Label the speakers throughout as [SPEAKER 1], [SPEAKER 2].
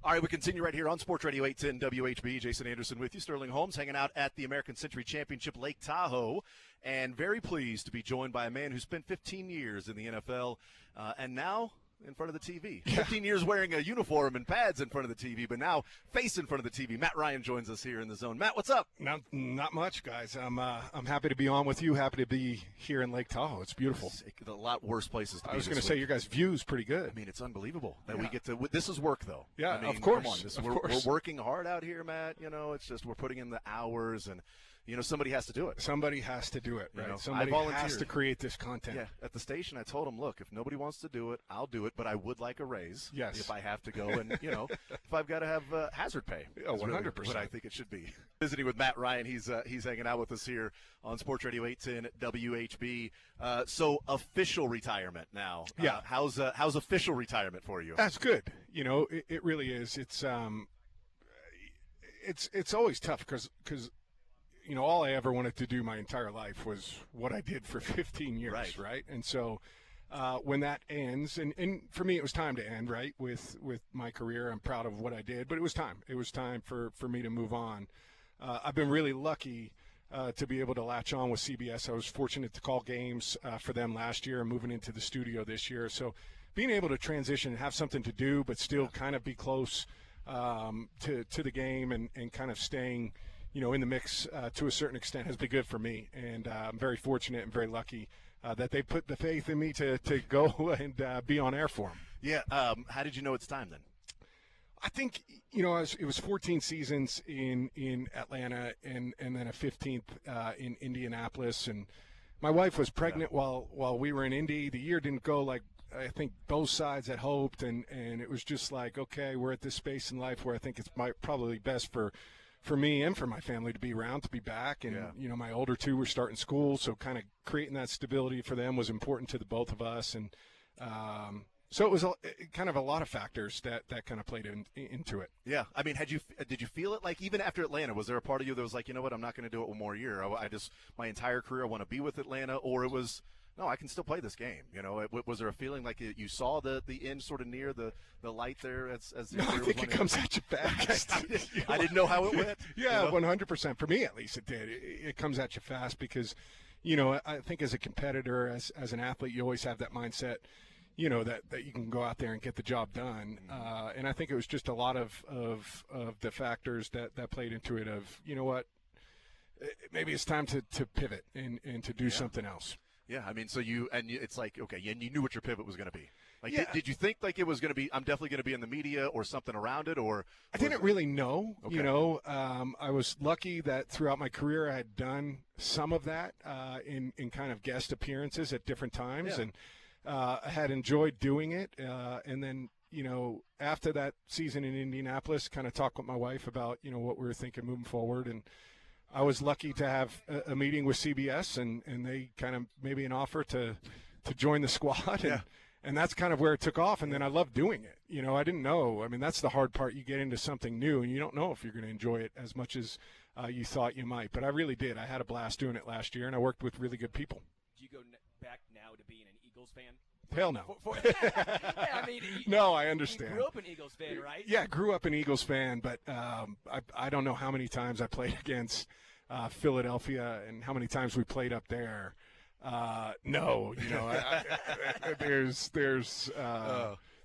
[SPEAKER 1] All right, we continue right here on Sports Radio 810 WHB. Jason Anderson with you. Sterling Holmes hanging out at the American Century Championship Lake Tahoe, and very pleased to be joined by a man who spent 15 years in the NFL and now in front of the TV. 15 years wearing a uniform and pads in front of the TV, but now face in front of the TV. Matt Ryan joins us here in the zone. Matt, what's up?
[SPEAKER 2] Not much, guys. I'm happy to be on with you. Happy to be here in Lake Tahoe. It's beautiful.
[SPEAKER 1] A lot worse places to be.
[SPEAKER 2] I was going to say your guys' view is pretty good.
[SPEAKER 1] I mean, it's unbelievable that we get to. This is work, though.
[SPEAKER 2] Yeah,
[SPEAKER 1] I mean,
[SPEAKER 2] of course.
[SPEAKER 1] Come on, we're working hard out here, Matt. You know, it's just we're putting in the hours, and somebody has to do it.
[SPEAKER 2] Somebody has to do it, right? Somebody has to create this content.
[SPEAKER 1] Yeah. At the station, I told them, look, if nobody wants to do it, I'll do it, but I would like a raise.
[SPEAKER 2] Yes.
[SPEAKER 1] If I have to go, and if I've got to have hazard pay.
[SPEAKER 2] Oh, 100%.
[SPEAKER 1] Really what I think it should be. Visiting with Matt Ryan, he's hanging out with us here on Sports Radio 810 WHB. So official retirement now.
[SPEAKER 2] Yeah.
[SPEAKER 1] How's official retirement for you?
[SPEAKER 2] That's good. It really is. It's always tough because all I ever wanted to do my entire life was what I did for 15 years, right? And so when that ends, and for me it was time to end, right, with my career. I'm proud of what I did, but it was time. It was time for me to move on. I've been really lucky to be able to latch on with CBS. I was fortunate to call games for them last year and moving into the studio this year. So being able to transition and have something to do but still kind of be close to the game and kind of staying – in the mix to a certain extent has been good for me. And I'm very fortunate and very lucky that they put the faith in me to go and be on air for them.
[SPEAKER 1] Yeah. How did you know it's time then?
[SPEAKER 2] I think, it was 14 seasons in Atlanta and then a 15th in Indianapolis. And my wife was pregnant while we were in Indy. The year didn't go like I think both sides had hoped. And it was just like, okay, we're at this space in life where I think it's probably best for me and for my family to be around, to be back. And, my older two were starting school, so kind of creating that stability for them was important to the both of us. And so it was kind of a lot of factors that kind of played into it.
[SPEAKER 1] Yeah. I mean, did you feel it like even after Atlanta, was there a part of you that was like, you know what, I'm not going to do it one more year. My entire career I want to be with Atlanta, or it was – no, I can still play this game. Was there a feeling like you saw the end sort of near the light there as the
[SPEAKER 2] I think it comes at you fast.
[SPEAKER 1] I didn't know how it went.
[SPEAKER 2] Yeah, 100%. For me, at least, it did. It comes at you fast because, I think as a competitor, as an athlete, you always have that mindset, that you can go out there and get the job done. And I think it was just a lot of the factors that played into it of, maybe it's time to pivot and to do something else.
[SPEAKER 1] Yeah, I mean, it's like, okay, and you knew what your pivot was going to be. Like, did you think like it was going to be, I'm definitely going to be in the media or something around it, or?
[SPEAKER 2] I didn't really know, I was lucky that throughout my career I had done some of that in kind of guest appearances at different times, and I had enjoyed doing it. And then, after that season in Indianapolis, kind of talked with my wife about, what we were thinking moving forward, and I was lucky to have a meeting with CBS, and they kind of made me an offer to join the squad, and that's kind of where it took off. And then I loved doing it. I didn't know. I mean, that's the hard part. You get into something new, and you don't know if you're going to enjoy it as much as you thought you might. But I really did. I had a blast doing it last year, and I worked with really good people.
[SPEAKER 3] Do you go back now to being an Eagles fan?
[SPEAKER 2] Hell no.
[SPEAKER 3] I mean,
[SPEAKER 2] no, I understand.
[SPEAKER 3] You grew up an Eagles fan, right?
[SPEAKER 2] Yeah, grew up an Eagles fan, but I don't know how many times I played against Philadelphia and how many times we played up there. No,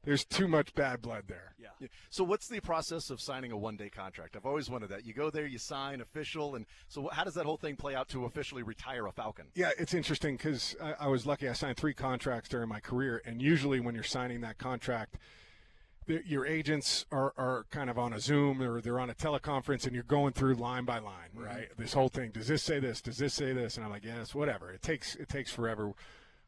[SPEAKER 2] there's too much bad blood there.
[SPEAKER 1] Yeah. So what's the process of signing a one-day contract? I've always wanted that. You go there, you sign official, and so how does that whole thing play out to officially retire a Falcon?
[SPEAKER 2] Yeah, it's interesting because I was lucky. I signed 3 contracts during my career, and usually when you're signing that contract, your agents are kind of on a Zoom or they're on a teleconference, and you're going through line by line, right? Mm-hmm. This whole thing. Does this say this? Does this say this? And I'm like, yes, whatever. It takes forever.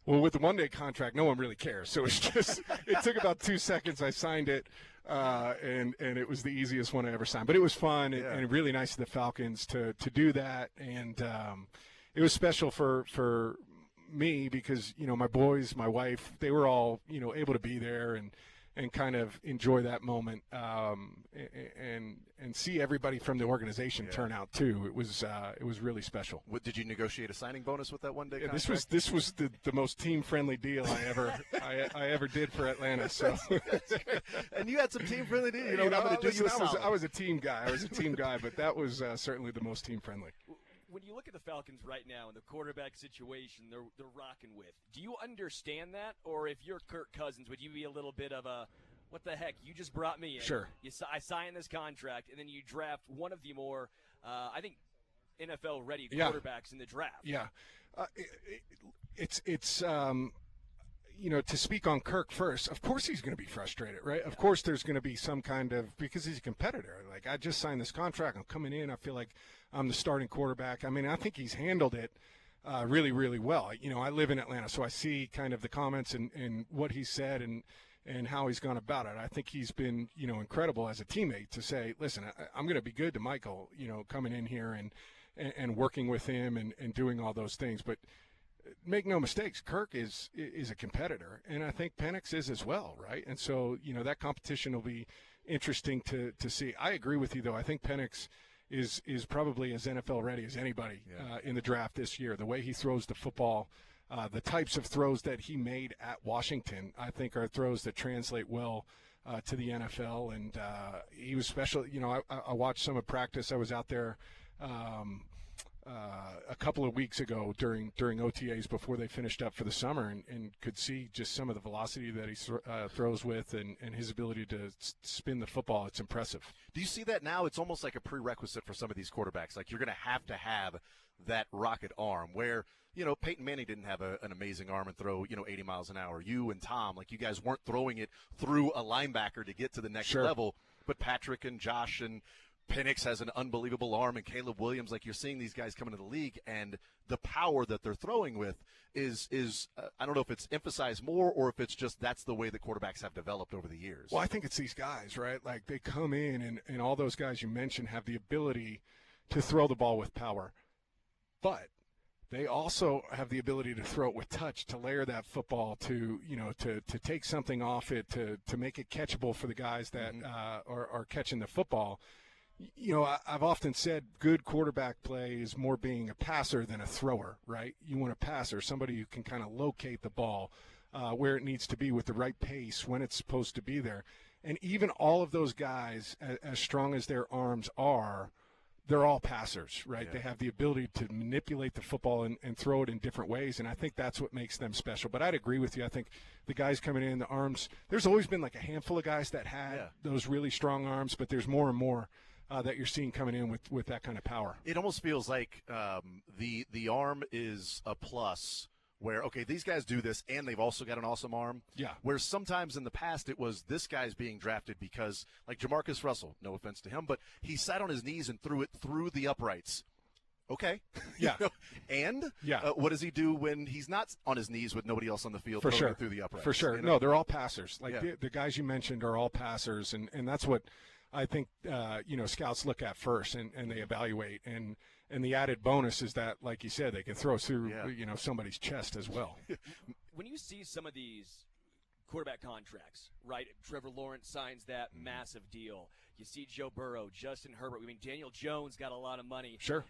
[SPEAKER 2] Well, with the one-day contract, no one really cares. So it's just it took about 2 seconds. I signed it, and it was the easiest one I ever signed. But it was fun and really nice of the Falcons to do that. And it was special for me because, my boys, my wife, they were all, able to be there and kind of enjoy that moment and and see everybody from the organization turn out too. It was really special.
[SPEAKER 1] Did you negotiate a signing bonus with that one-day
[SPEAKER 2] Yeah,
[SPEAKER 1] contract?
[SPEAKER 2] this was the most team-friendly deal I ever did for Atlanta. So,
[SPEAKER 1] That's great. And you had some team-friendly deals. You know, I'm going to do
[SPEAKER 2] listen,
[SPEAKER 1] you a solid.
[SPEAKER 2] I was a team guy. But that was certainly the most team-friendly.
[SPEAKER 3] When you look at the Falcons right now and the quarterback situation they're rocking with, do you understand that? Or if you're Kirk Cousins, would you be a little bit of a, what the heck, you just brought me in.
[SPEAKER 2] Sure.
[SPEAKER 3] I signed this contract, and then you draft one of the more, I think, NFL-ready quarterbacks in the draft.
[SPEAKER 2] Yeah. It's to speak on Kirk first, of course he's going to be frustrated, right? Of course there's going to be some kind of, because he's a competitor. Like, I just signed this contract. I'm coming in. I feel like I'm the starting quarterback. I mean, I think he's handled it really, really well. I live in Atlanta, so I see kind of the comments and what he said and how he's gone about it. I think he's been, incredible as a teammate to say, listen, I'm going to be good to Michael, coming in here and working with him and doing all those things. But make no mistakes, Kirk is a competitor, and I think Penix is as well, right? And so, that competition will be interesting to see. I agree with you, though. I think Penix is probably as NFL ready as anybody in the draft this year. The way he throws the football, the types of throws that he made at Washington, I think are throws that translate well to the NFL. And he was special. I watched some of practice. I was out there a couple of weeks ago during OTAs before they finished up for the summer and could see just some of the velocity that he throws with and his ability to spin the football. It's impressive.
[SPEAKER 1] Do you see that now? It's almost like a prerequisite for some of these quarterbacks. Like, you're going to have that rocket arm where, Peyton Manning didn't have an amazing arm and throw, 80 miles an hour. You and Tom, like, you guys weren't throwing it through a linebacker to get to the next level. But Patrick and Josh and Penix has an unbelievable arm, and Caleb Williams, like, you're seeing these guys come into the league, and the power that they're throwing with is I don't know if it's emphasized more or if it's just that's the way the quarterbacks have developed over the years.
[SPEAKER 2] Well, I think it's these guys, right? Like, they come in, and all those guys you mentioned have the ability to throw the ball with power. But they also have the ability to throw it with touch, to layer that football, to take something off it, to make it catchable for the guys that are catching the football. I've often said good quarterback play is more being a passer than a thrower, right? You want a passer, somebody who can kind of locate the ball where it needs to be with the right pace when it's supposed to be there. And even all of those guys, as strong as their arms are, they're all passers, right? Yeah. They have the ability to manipulate the football and throw it in different ways, and I think that's what makes them special. But I'd agree with you. I think the guys coming in, the arms, there's always been like a handful of guys that had those really strong arms, but there's more and more that you're seeing coming in with that kind of power.
[SPEAKER 1] It almost feels like the arm is a plus where, okay, these guys do this and they've also got an awesome arm.
[SPEAKER 2] Yeah.
[SPEAKER 1] Where sometimes in the past it was this guy's being drafted because, like Jamarcus Russell, no offense to him, but he sat on his knees and threw it through the uprights. Okay.
[SPEAKER 2] Yeah.
[SPEAKER 1] And what does he do when he's not on his knees with nobody else on the field throwing it through the uprights?
[SPEAKER 2] For sure. No, they're all passers. Like the guys you mentioned are all passers, and that's what I think scouts look at first and they evaluate. And the added bonus is that, like you said, they can throw through somebody's chest as well.
[SPEAKER 3] When you see some of these quarterback contracts, right? Trevor Lawrence signs that massive deal. You see Joe Burrow, Justin Herbert. I mean, Daniel Jones got a lot of money.
[SPEAKER 2] Sure.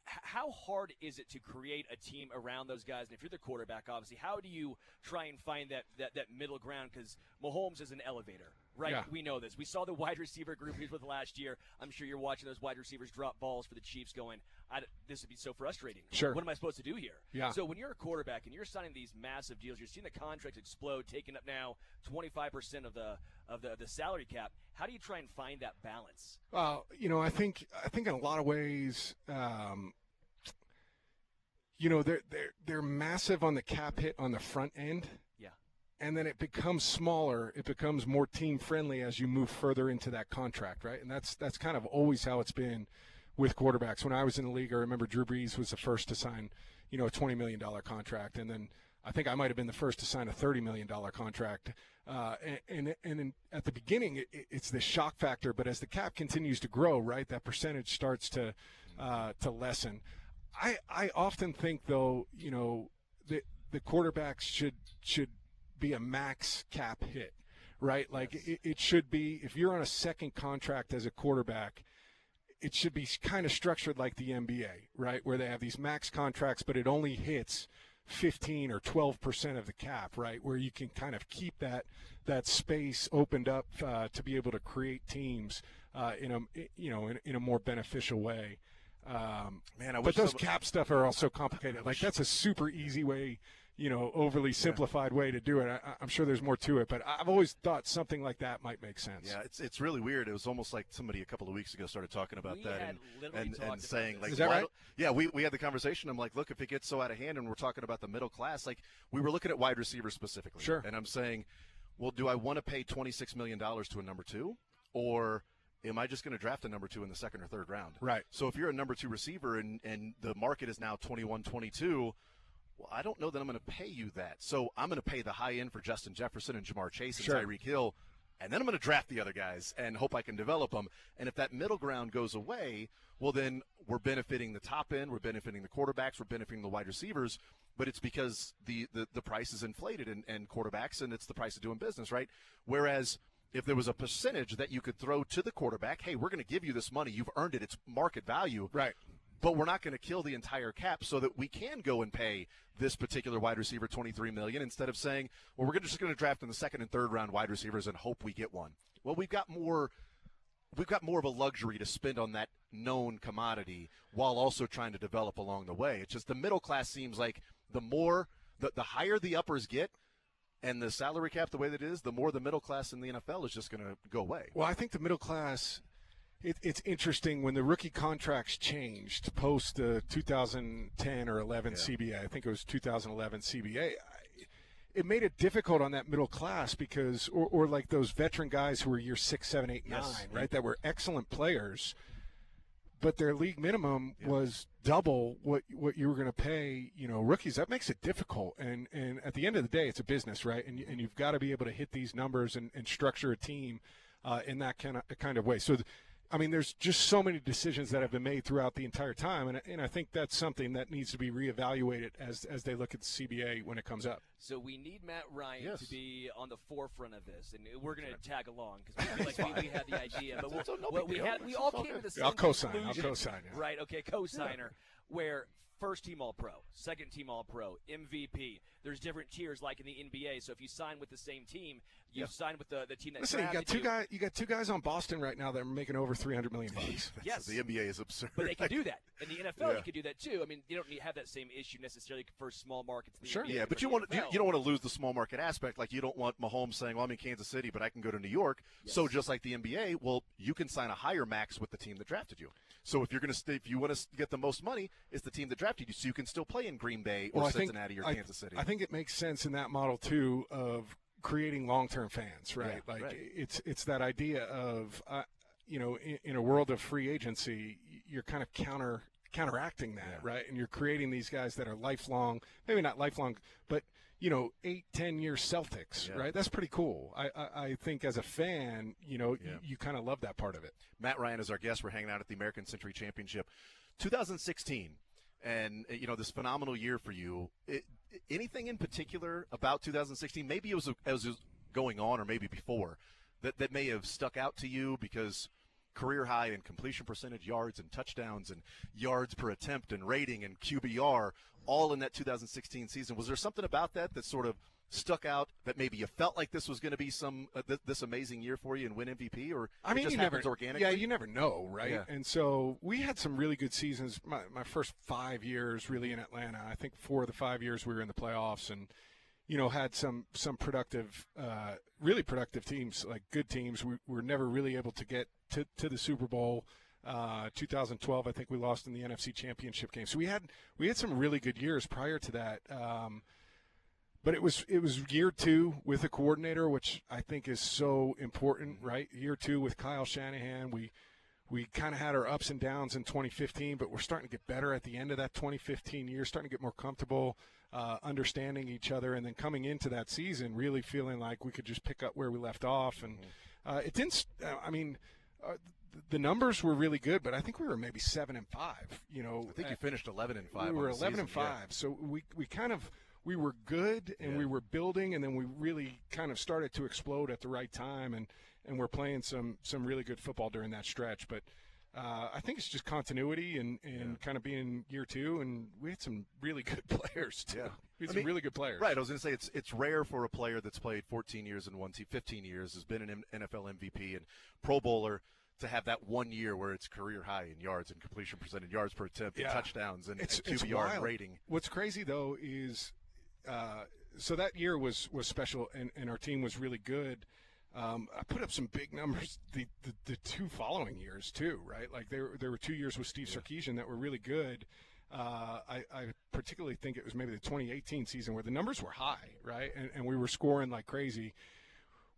[SPEAKER 3] How hard is it to create a team around those guys? And if you're the quarterback, obviously, how do you try and find that middle ground? Because Mahomes is an elevator, right?
[SPEAKER 2] Yeah.
[SPEAKER 3] We know this. We saw the wide receiver group he was with last year. I'm sure you're watching those wide receivers drop balls for the Chiefs going, this would be so frustrating.
[SPEAKER 2] Sure.
[SPEAKER 3] What am I supposed to do here?
[SPEAKER 2] Yeah.
[SPEAKER 3] So when you're a quarterback and you're signing these massive deals, you're seeing the contracts explode, taking up now 25% of the salary cap. How do you try and find that balance?
[SPEAKER 2] I think in a lot of ways, they're massive on the cap hit on the front end.
[SPEAKER 3] Yeah.
[SPEAKER 2] And then it becomes smaller. It becomes more team friendly as you move further into that contract, right? And that's kind of always how it's been with quarterbacks. When I was in the league, I remember Drew Brees was the first to sign, a $20 million contract, and then I think I might have been the first to sign a $30 million contract. And at the beginning, it's the shock factor, but as the cap continues to grow, right, that percentage starts to lessen. I often think, though, the quarterbacks should be a max cap hit, right? Like it should be, if you're on a second contract as a quarterback, it should be kind of structured like the NBA, right, where they have these max contracts, but it only hits 15 or 12% of the cap, right, where you can kind of keep that space opened up to be able to create teams in a more beneficial way. But those cap stuff are also complicated. Like that's a super easy way, overly simplified way to do it. I'm sure there's more to it, but I've always thought something like that might make sense.
[SPEAKER 1] Yeah, it's really weird. It was almost like somebody a couple of weeks ago started talking about that and saying, like,
[SPEAKER 2] is that right?
[SPEAKER 1] Yeah, we had the conversation. I'm like, look, if it gets so out of hand and we're talking about the middle class, like we were looking at wide receivers specifically.
[SPEAKER 2] Sure.
[SPEAKER 1] And I'm saying, well, do I want to pay $26 million to a number 2, or am I just going to draft a number 2 in the second or third round?
[SPEAKER 2] Right.
[SPEAKER 1] So if you're a number 2 receiver and the market is now 21, 22, well, I don't know that I'm going to pay you that. So I'm going to pay the high end for Justin Jefferson and Jamar Chase and
[SPEAKER 2] Sure.
[SPEAKER 1] Tyreek Hill, and then I'm going to draft the other guys and hope I can develop them. And if that middle ground goes away, well, then we're benefiting the top end, we're benefiting the quarterbacks, we're benefiting the wide receivers, but it's because the price is inflated and quarterbacks, and it's the price of doing business, right? Whereas if there was a percentage that you could throw to the quarterback, hey, we're going to give you this money, you've earned it, it's market value.
[SPEAKER 2] Right.
[SPEAKER 1] But we're not going to kill the entire cap so that we can go and pay this particular wide receiver $23 million instead of saying, well, we're just going to draft in the second and third round wide receivers and hope we get one. Well, we've got more of a luxury to spend on that known commodity while also trying to develop along the way. It's just the middle class seems like the higher the uppers get, and the salary cap the way that it is, the more the middle class in the NFL is just going to go away.
[SPEAKER 2] Well, I think the middle class, it's interesting when the rookie contracts changed post the 2010 or 11 CBA. I think it was 2011 CBA. It made it difficult on that middle class because, or like those veteran guys who were year 6, 7, 8, 9, right, that were excellent players, but their league minimum was double what you were going to pay, rookies. That makes it difficult. And at the end of the day, it's a business, right? And you've got to be able to hit these numbers and structure a team in that kind of way. So, there's just so many decisions that have been made throughout the entire time, and I think that's something that needs to be reevaluated as they look at the CBA when it comes up.
[SPEAKER 3] So we need Matt Ryan to be on the forefront of this, and we're going to tag along because we feel like we had the idea. But we all came to the same conclusion.
[SPEAKER 2] I'll co-sign. Yeah.
[SPEAKER 3] Right, okay, co-signer, where first team All-Pro, second team All-Pro, MVP. There's different tiers like in the NBA. So if you sign with the same team, you sign with the team that drafted you.
[SPEAKER 2] You got two guys on Boston right now that are making over $300 million.
[SPEAKER 3] Yes,
[SPEAKER 1] the NBA is absurd.
[SPEAKER 3] But they can do that. In the NFL, you can do that too. You don't have that same issue necessarily for small markets.
[SPEAKER 1] Sure. Yeah, but you don't want to lose the small market aspect. Like you don't want Mahomes saying, "Well, I'm in Kansas City, but I can go to New York." Yes. So just like the NBA, well, you can sign a higher max with the team that drafted you. So if you want to get the most money, it's the team that drafted you. So you can still play in Green Bay or Cincinnati or Kansas City.
[SPEAKER 2] I think it makes sense in that model too of creating long-term fans, right? It's that idea of in a world of free agency, you're kind of counteracting that, right? And you're creating these guys that are lifelong, maybe not lifelong, but 8-10 year Celtics, right? That's pretty cool. I think as a fan, you kind of love that part of it.
[SPEAKER 1] Matt Ryan is our guest. We're hanging out at the American Century Championship 2016. And, this phenomenal year for you. Anything in particular about 2016, maybe it was as it was going on or maybe before, that may have stuck out to you because career high in completion percentage, yards and touchdowns and yards per attempt and rating and QBR, all in that 2016 season. Was there something about that sort of stuck out that maybe you felt like this was going to be this amazing year for you and win MVP, or it just happens organically?
[SPEAKER 2] Yeah, you never know, right?
[SPEAKER 1] Yeah.
[SPEAKER 2] And so we had some really good seasons. My first 5 years really in Atlanta. I think 4 of the 5 years we were in the playoffs and, had some productive, really productive teams, like good teams. We were never really able to get to the Super Bowl. 2012, I think we lost in the NFC Championship game. So we had some really good years prior to that. But it was year 2 with a coordinator, which I think is so important, right? Year 2 with Kyle Shanahan. We kind of had our ups and downs in 2015, but we're starting to get better at the end of that 2015 year, starting to get more comfortable, understanding each other, and then coming into that season really feeling like we could just pick up where we left off. And it didn't. The numbers were really good, but I think we were maybe 7-5.
[SPEAKER 1] I think you finished 11-5.
[SPEAKER 2] We were 11-5,
[SPEAKER 1] yeah.
[SPEAKER 2] so we kind of we were good and
[SPEAKER 1] Yeah.
[SPEAKER 2] we were building, and then we really kind of started to explode at the right time, and we're playing some really good football during that stretch. But I think it's just continuity and kind of being year 2, and we had some really good players too.
[SPEAKER 1] Yeah.
[SPEAKER 2] We had some really good players.
[SPEAKER 1] Right. I was going to say it's rare for a player that's played 14 years in one team, 15 years, has been an NFL MVP and Pro Bowler, to have that 1 year where it's career high in yards and completion percentage, yards per attempt, and touchdowns, and QBR
[SPEAKER 2] wild.
[SPEAKER 1] rating.
[SPEAKER 2] What's crazy though is, so that year was special, and our team was really good. I put up some big numbers the 2 following years too, right? Like there were 2 years with Steve Sarkisian that were really good. I particularly think it was maybe the 2018 season where the numbers were high, right? And we were scoring like crazy.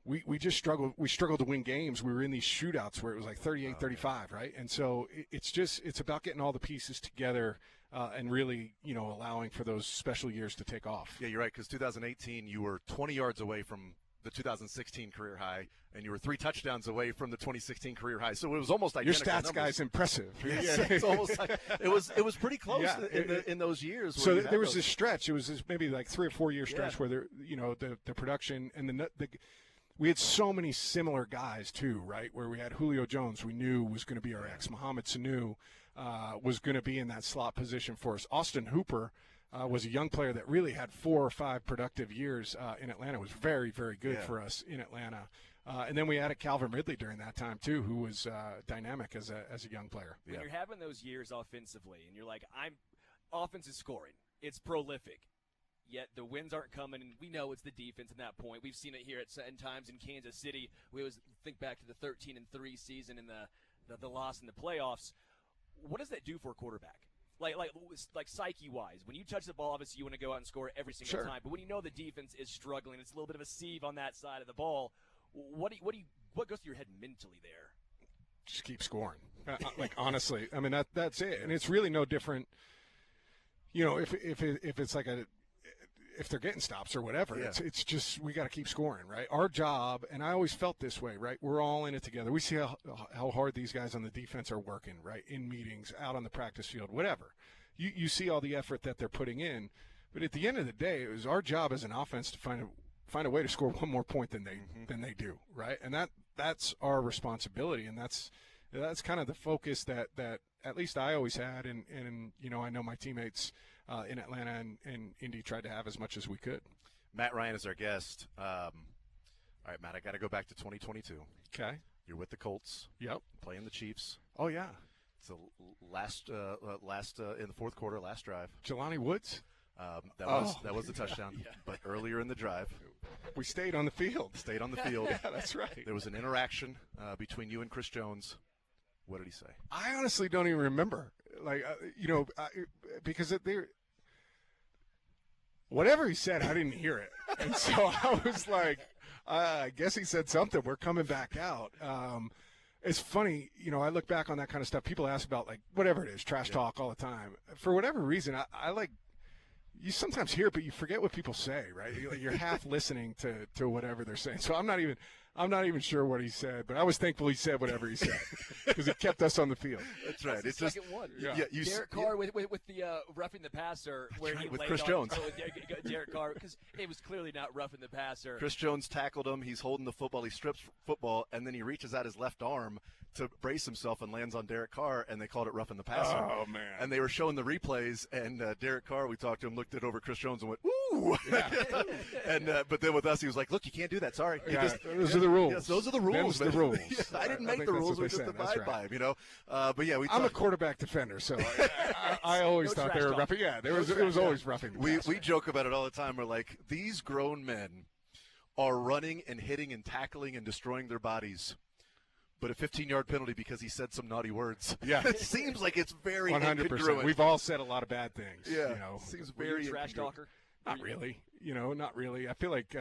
[SPEAKER 2] We just struggled. We struggled to win games. We were in these shootouts where it was like 38-35, right? And so it's about getting all the pieces together and really, allowing for those special years to take off.
[SPEAKER 1] Yeah, you're right, because 2018 you were 20 yards away from the 2016 career high, and you were 3 touchdowns away from the 2016 career high. So it was almost identical.
[SPEAKER 2] Your stats
[SPEAKER 1] numbers.
[SPEAKER 2] guy's impressive.
[SPEAKER 1] Yes, it's almost like it was pretty close in those years. Where
[SPEAKER 2] So there was this stretch. It was this maybe like 3 or 4 year stretch where the production and the we had so many similar guys too, right? Where we had Julio Jones, we knew was going to be our ex. Mohamed Sanu was going to be in that slot position for us. Austin Hooper was a young player that really had 4 or 5 productive years in Atlanta. Was very, very good for us in Atlanta. And then we added Calvin Ridley during that time too, who was dynamic as a young player.
[SPEAKER 3] When you're having those years offensively, and you're like, offense is scoring, it's prolific. Yet the wins aren't coming, and we know it's the defense at that point. We've seen it here at times in Kansas City. We always think back to the 13-3 season and the loss in the playoffs. What does that do for a quarterback? Like psyche-wise, when you touch the ball, obviously you want to go out and score every single time. But when you know the defense is struggling, it's a little bit of a sieve on that side of the ball. What goes through your head mentally there?
[SPEAKER 2] Just keep scoring. Like honestly, I mean that's it, and it's really no different. If it's like if they're getting stops or whatever, it's just we got to keep scoring, right? Our job, and I always felt this way, right? We're all in it together. We see how hard these guys on the defense are working, right? In meetings, out on the practice field, whatever. You see all the effort that they're putting in, but at the end of the day, it was our job as an offense to find a way to score one more point than they do, right? And that's our responsibility, and that's kind of the focus that at least I always had, and I know my teammates in Atlanta and Indy tried to have as much as we could.
[SPEAKER 1] Matt Ryan is our guest. All right, Matt, I got to go back to 2022.
[SPEAKER 2] Okay.
[SPEAKER 1] You're with the Colts.
[SPEAKER 2] Yep.
[SPEAKER 1] Playing the Chiefs.
[SPEAKER 2] Oh, yeah.
[SPEAKER 1] It's the last in the fourth quarter, last drive.
[SPEAKER 2] Jelani Woods?
[SPEAKER 1] That was the touchdown. But earlier in the drive,
[SPEAKER 2] we stayed on the field.
[SPEAKER 1] Yeah,
[SPEAKER 2] that's right.
[SPEAKER 1] There was an interaction between you and Chris Jones. What did he say?
[SPEAKER 2] I honestly don't even remember. Like, because whatever he said, I didn't hear it. And so I was like, I guess he said something. We're coming back out. It's funny, I look back on that kind of stuff. People ask about, like, whatever it is, trash talk all the time. For whatever reason, I like, you sometimes hear it, but you forget what people say, right? You're half listening to whatever they're saying. So I'm not even sure what he said, but I was thankful he said whatever he said because it kept us on the field.
[SPEAKER 1] That's right.
[SPEAKER 3] It's
[SPEAKER 1] just
[SPEAKER 3] second one.
[SPEAKER 1] Yeah.
[SPEAKER 3] Derek Carr with the roughing the passer where he
[SPEAKER 1] with
[SPEAKER 3] laid
[SPEAKER 1] Chris
[SPEAKER 3] on
[SPEAKER 1] Jones.
[SPEAKER 3] Derek Carr, because it was clearly not roughing the passer.
[SPEAKER 1] Chris Jones tackled him. He's holding the football. He strips football, and then he reaches out his left arm to brace himself and lands on Derek Carr, and they called it roughing the passer.
[SPEAKER 2] Oh, man.
[SPEAKER 1] And they were showing the replays, and Derek Carr, we talked to him, looked it over Chris Jones and went, ooh.
[SPEAKER 2] Yeah.
[SPEAKER 1] And but then with us, he was like, look, you can't do that. Sorry.
[SPEAKER 2] Yeah, those are the rules.
[SPEAKER 1] Yes, those are the rules.
[SPEAKER 2] Them's the rules.
[SPEAKER 1] I didn't make the rules. We just abide by them, But, yeah,
[SPEAKER 2] I'm a quarterback defender, so I always thought they were roughing. Yeah, it was always roughing.
[SPEAKER 1] We joke about it all the time. We're like, these grown men are running and hitting and tackling and destroying their bodies, but a 15-yard penalty because he said some naughty words.
[SPEAKER 2] Yeah.
[SPEAKER 1] It seems like it's very
[SPEAKER 2] 100%.
[SPEAKER 1] incongruent.
[SPEAKER 2] We've all said a lot of bad things.
[SPEAKER 1] Yeah. Seems very
[SPEAKER 3] trash talker.
[SPEAKER 2] Not really. Not really. I feel like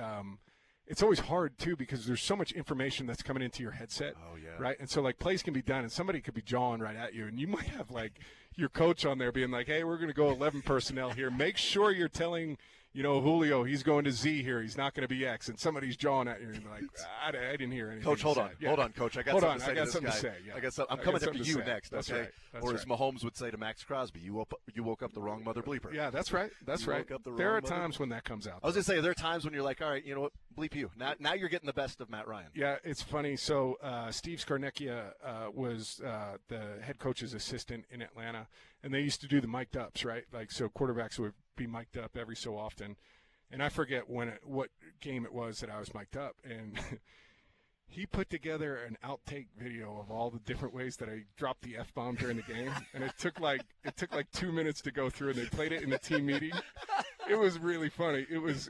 [SPEAKER 2] it's always hard, too, because there's so much information that's coming into your headset.
[SPEAKER 1] Oh, yeah.
[SPEAKER 2] Right? And so, like, plays can be done, and somebody could be jawing right at you, and you might have, like, your coach on there being like, hey, we're going to go 11 personnel here. Make sure you're telling – Julio, he's going to Z here. He's not going to be X. And somebody's jawing at you, and you're like, I didn't hear anything.
[SPEAKER 1] Coach, hold on, Coach. I got something to say to this guy.
[SPEAKER 2] Yeah.
[SPEAKER 1] I got something. I'm coming after you next.
[SPEAKER 2] That's
[SPEAKER 1] okay.
[SPEAKER 2] Right. That's
[SPEAKER 1] or as
[SPEAKER 2] right.
[SPEAKER 1] Mahomes would say to Max Crosby, you woke up the wrong mother bleeper.
[SPEAKER 2] Yeah, that's right. That's right. There are times when that comes out.
[SPEAKER 1] I was going to say, there are times when you're like, all right, you know what, bleep you. Now you're getting the best of Matt Ryan.
[SPEAKER 2] Yeah, it's funny. So Steve Scarnecchia was the head coach's assistant in Atlanta, and they used to do the mic'd ups, right? Like, so quarterbacks would be mic'd up every so often. And I forget what game it was that I was mic'd up, and he put together an outtake video of all the different ways that I dropped the F-bomb during the game, and it took like 2 minutes to go through, and they played it in the team meeting. It was really funny. It was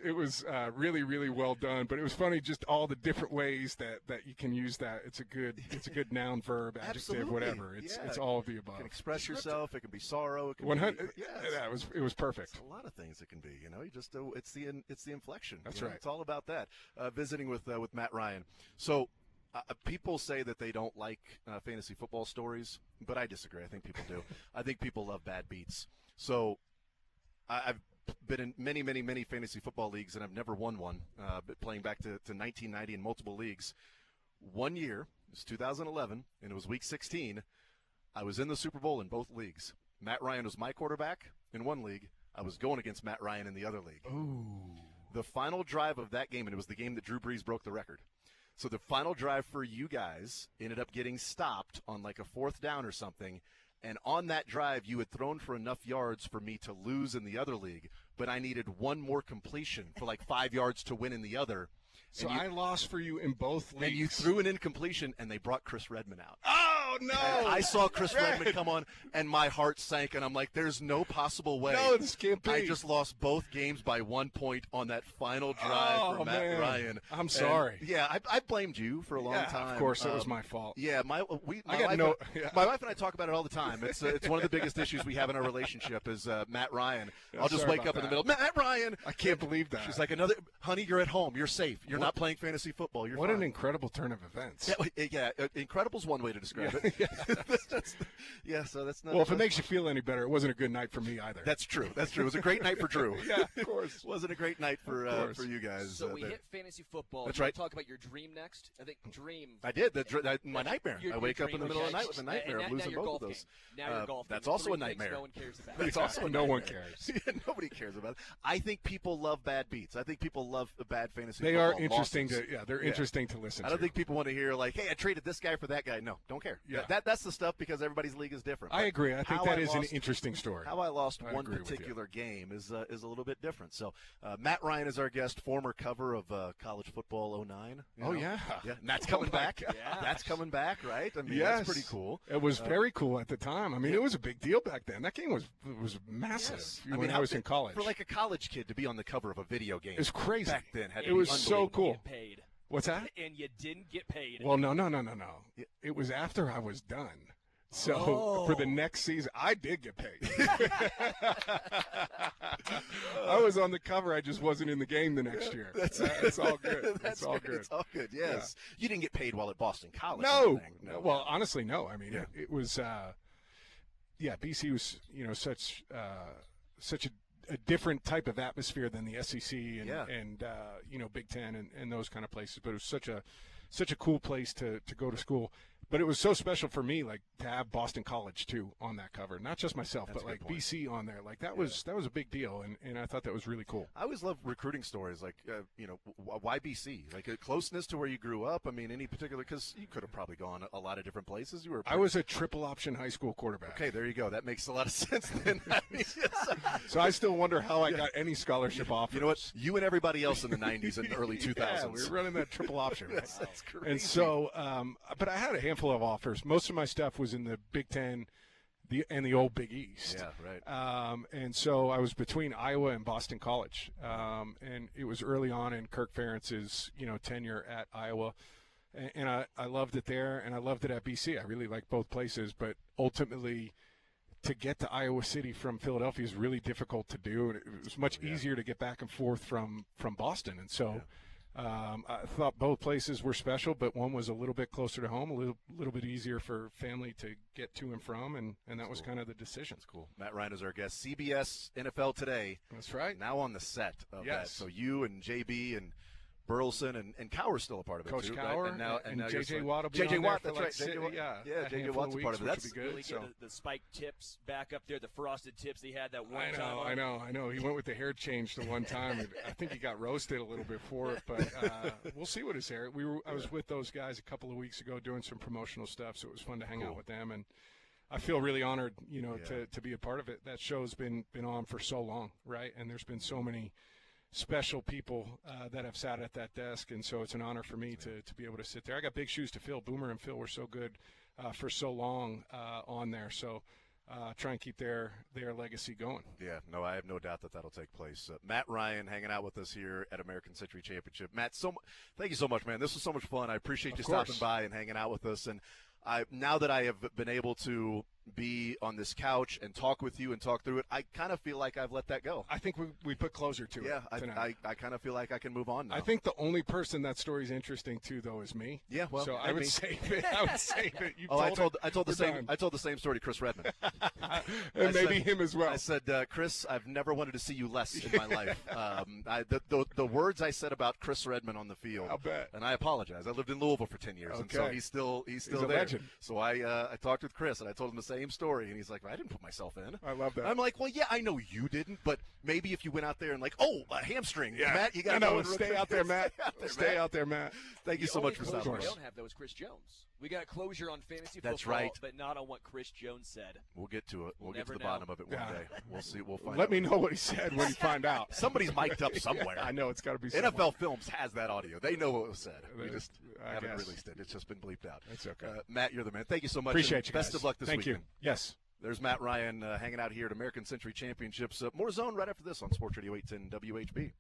[SPEAKER 2] really, really well done, but it was funny just all the different ways that you can use that. It's a good noun, verb, adjective, whatever. It's all of the above.
[SPEAKER 1] You can express yourself. It can be sorrow. It can
[SPEAKER 2] 100.
[SPEAKER 1] be,
[SPEAKER 2] Yeah, it was perfect.
[SPEAKER 1] It's a lot of things it can be. You just it's the inflection.
[SPEAKER 2] That's right.
[SPEAKER 1] It's all about that. Visiting with Matt Ryan. So. People say that they don't like fantasy football stories, but I disagree. I think people do. I think people love bad beats. So I've been in many, many, many fantasy football leagues, and I've never won one, but playing back to 1990 in multiple leagues. One year, it was 2011, and it was Week 16. I was in the Super Bowl in both leagues. Matt Ryan was my quarterback in one league. I was going against Matt Ryan in the other league.
[SPEAKER 2] Ooh.
[SPEAKER 1] The final drive of that game, and it was the game that Drew Brees broke the record. So the final drive for you guys ended up getting stopped on like a 4th down or something. And on that drive, you had thrown for enough yards for me to lose in the other league, but I needed one more completion for like 5 yards to win in the other.
[SPEAKER 2] So I lost for you in both leagues.
[SPEAKER 1] And you threw an incompletion, and they brought Chris Redman out.
[SPEAKER 2] Oh, no.
[SPEAKER 1] And I saw Chris Redman come on, and my heart sank, and I'm like, there's no possible way.
[SPEAKER 2] No, this can't be.
[SPEAKER 1] I just lost both games by 1 point on that final drive for Matt Ryan.
[SPEAKER 2] I'm sorry.
[SPEAKER 1] And, yeah, I blamed you for a long time.
[SPEAKER 2] Of course, it was my fault.
[SPEAKER 1] Yeah, my wife and I talk about it all the time. It's one of the biggest issues we have in our relationship is Matt Ryan.
[SPEAKER 2] Yeah,
[SPEAKER 1] I'll just wake up in the middle, Matt Ryan.
[SPEAKER 2] I can't believe that.
[SPEAKER 1] She's like, honey, you're at home. You're safe. You're not playing fantasy football. You're
[SPEAKER 2] What
[SPEAKER 1] fine.
[SPEAKER 2] an incredible turn of events.
[SPEAKER 1] Yeah, incredible's one way to describe it. So that's not.
[SPEAKER 2] Well, if it makes you feel any better, it wasn't a good night for me either.
[SPEAKER 1] That's true. It was a great night for Drew.
[SPEAKER 2] Yeah, of course.
[SPEAKER 1] It wasn't a great night for you guys.
[SPEAKER 3] So we hit fantasy football.
[SPEAKER 1] That's right.
[SPEAKER 3] Talk about your dream next. I think dream.
[SPEAKER 1] I did. My nightmare. I wake up in the middle of the night with a nightmare of losing both of those.
[SPEAKER 3] Now you're golfing.
[SPEAKER 1] That's also a nightmare.
[SPEAKER 3] No one cares about.
[SPEAKER 1] That's also a
[SPEAKER 2] no one cares.
[SPEAKER 1] Nobody cares about it. I think people love bad beats. I think people love the bad fantasy.
[SPEAKER 2] They
[SPEAKER 1] football
[SPEAKER 2] are interesting
[SPEAKER 1] losses.
[SPEAKER 2] They're interesting to listen to.
[SPEAKER 1] I don't think people want to hear like, hey, I traded this guy for that guy. No, don't care.
[SPEAKER 2] Yeah.
[SPEAKER 1] That's the stuff because everybody's league is different.
[SPEAKER 2] I agree. I think that is an
[SPEAKER 1] lost,
[SPEAKER 2] interesting story.
[SPEAKER 1] How I lost one particular game is a little bit different. So Matt Ryan is our guest, former cover of College Football 09.
[SPEAKER 2] Oh, yeah.
[SPEAKER 1] Yeah, and that's coming back.
[SPEAKER 3] Yeah.
[SPEAKER 1] That's coming back, right? I mean,
[SPEAKER 2] yes.
[SPEAKER 1] That's pretty cool.
[SPEAKER 2] It was very cool at the time. I mean, it was a big deal back then. That game was massive when I was in college.
[SPEAKER 1] For like a college kid to be on the cover of a video game.
[SPEAKER 2] It was crazy.
[SPEAKER 1] Back then.
[SPEAKER 2] It was so cool.
[SPEAKER 3] Get paid.
[SPEAKER 2] What's that?
[SPEAKER 3] And you didn't get paid.
[SPEAKER 2] Well, no. It was after I was done. So for the next season, I did get paid. I was on the cover. I just wasn't in the game the next year. It's all good.
[SPEAKER 1] That's
[SPEAKER 2] all
[SPEAKER 1] good.
[SPEAKER 2] good.
[SPEAKER 1] It's all good. Yes. Yeah. You didn't get paid while at Boston College.
[SPEAKER 2] No. Well, honestly, no. I mean, it was. BC was such a different type of atmosphere than the SEC and Big Ten and those kind of places. But it was such a cool place to go to school. But it was so special for me, like, to have Boston College, too, on that cover. Not just myself, but, like, BC on there. Like, that was a big deal, and I thought that was really cool.
[SPEAKER 1] I always love recruiting stories, like, why BC? Like, a closeness to where you grew up? I mean, any particular – because you could have probably gone a lot of different places.
[SPEAKER 2] I was a triple-option high school quarterback.
[SPEAKER 1] Okay, there you go. That makes a lot of sense then.
[SPEAKER 2] So I still wonder how I got any scholarship offers.
[SPEAKER 1] You know what? You and everybody else in the 90s and early 2000s.
[SPEAKER 2] Yeah, we were running that triple option. Right?
[SPEAKER 1] That's crazy.
[SPEAKER 2] And so but I had a handful of offers. Most of my stuff was in the Big Ten and the old Big East.
[SPEAKER 1] Yeah, right.
[SPEAKER 2] And so I was between Iowa and Boston College. And it was early on in Kirk Ferentz's, tenure at Iowa. And I loved it there, and I loved it at BC. I really liked both places. But ultimately, to get to Iowa City from Philadelphia is really difficult to do. And it was much easier to get back and forth from Boston. And so I thought both places were special, but one was a little bit closer to home, a little bit easier for family to get to and from, and that was kind of the decision.
[SPEAKER 1] That's cool. Matt Ryan is our guest. CBS NFL Today.
[SPEAKER 2] That's right.
[SPEAKER 1] Now on the set of
[SPEAKER 2] Yes.
[SPEAKER 1] that. So you and JB and Burleson and Cower's still a part of it
[SPEAKER 2] Coach
[SPEAKER 1] too.
[SPEAKER 2] Cower
[SPEAKER 1] right? And now
[SPEAKER 2] J.J.
[SPEAKER 1] you're
[SPEAKER 2] Watt will be
[SPEAKER 1] J.J.
[SPEAKER 2] on
[SPEAKER 1] Watt,
[SPEAKER 2] there
[SPEAKER 1] that's
[SPEAKER 2] for
[SPEAKER 1] right.
[SPEAKER 2] like
[SPEAKER 1] J.J. Watt's a part of it. That's
[SPEAKER 2] good.
[SPEAKER 3] Really get the spike tips back up there, the frosted tips he had that one time.
[SPEAKER 2] I know. He went with the hair change the one time. And I think he got roasted a little bit for it, but we'll see what his hair. I was with those guys a couple of weeks ago doing some promotional stuff, so it was fun to hang out with them, and I feel really honored, to be a part of it. That show's been on for so long, right? And there's been so many special people that have sat at that desk, and so it's an honor for me to be able to sit there. I got big shoes to fill. Boomer and Phil were so good for so long on there, so try and keep their legacy going.
[SPEAKER 1] Yeah, no, I have no doubt that that'll take place. Matt Ryan hanging out with us here at American Century Championship. Matt, thank you so much, man. This was so much fun. I appreciate you stopping by and hanging out with us. And now that I have been able to be on this couch and talk with you and talk through it, I kind of feel like I've let that go.
[SPEAKER 2] I think we put closure to it.
[SPEAKER 1] Yeah,
[SPEAKER 2] tonight.
[SPEAKER 1] I kind of feel like I can move on now.
[SPEAKER 2] I think the only person that story's interesting to, though, is me.
[SPEAKER 1] Yeah, well,
[SPEAKER 2] so I would save it.
[SPEAKER 1] I told the same story to Chris Redman.
[SPEAKER 2] And maybe him as well.
[SPEAKER 1] I said, Chris, I've never wanted to see you less in my life. The words I said about Chris Redman on the field,
[SPEAKER 2] I'll bet.
[SPEAKER 1] And I apologize. I lived in Louisville for 10 years, and so he's still
[SPEAKER 2] he's
[SPEAKER 1] there.
[SPEAKER 2] a legend.
[SPEAKER 1] So I talked with Chris, and I told him the same story, and he's like, I didn't put myself in.
[SPEAKER 2] I love that.
[SPEAKER 1] I'm like, well, yeah, I know you didn't, but maybe if you went out there and a hamstring,
[SPEAKER 2] yeah.
[SPEAKER 1] Matt, you got to
[SPEAKER 2] go. Stay out there, Matt. Stay out there, Matt.
[SPEAKER 1] Thank you so much for stopping by.
[SPEAKER 3] We don't have that was Chris Jones. We got closure on fantasy football,
[SPEAKER 1] That's right.
[SPEAKER 3] but not on what Chris Jones said.
[SPEAKER 1] We'll get to it. We'll get to the
[SPEAKER 3] know.
[SPEAKER 1] bottom of it one day. We'll see. We'll find out.
[SPEAKER 2] Let me know what he said when you find out.
[SPEAKER 1] Somebody's mic'd up somewhere.
[SPEAKER 2] I know it's got to be
[SPEAKER 1] NFL Films has that audio. They know what was said. We just haven't
[SPEAKER 2] guess.
[SPEAKER 1] released it. It's just been bleeped out.
[SPEAKER 2] It's okay.
[SPEAKER 1] Matt, you're the man. Thank you so much.
[SPEAKER 2] Appreciate you guys.
[SPEAKER 1] Best of luck this
[SPEAKER 2] weekend.
[SPEAKER 1] weekend.
[SPEAKER 2] Thank you. Yes.
[SPEAKER 1] There's Matt Ryan hanging out here at American Century Championships. More Zone right after this on Sports Radio 810 WHB.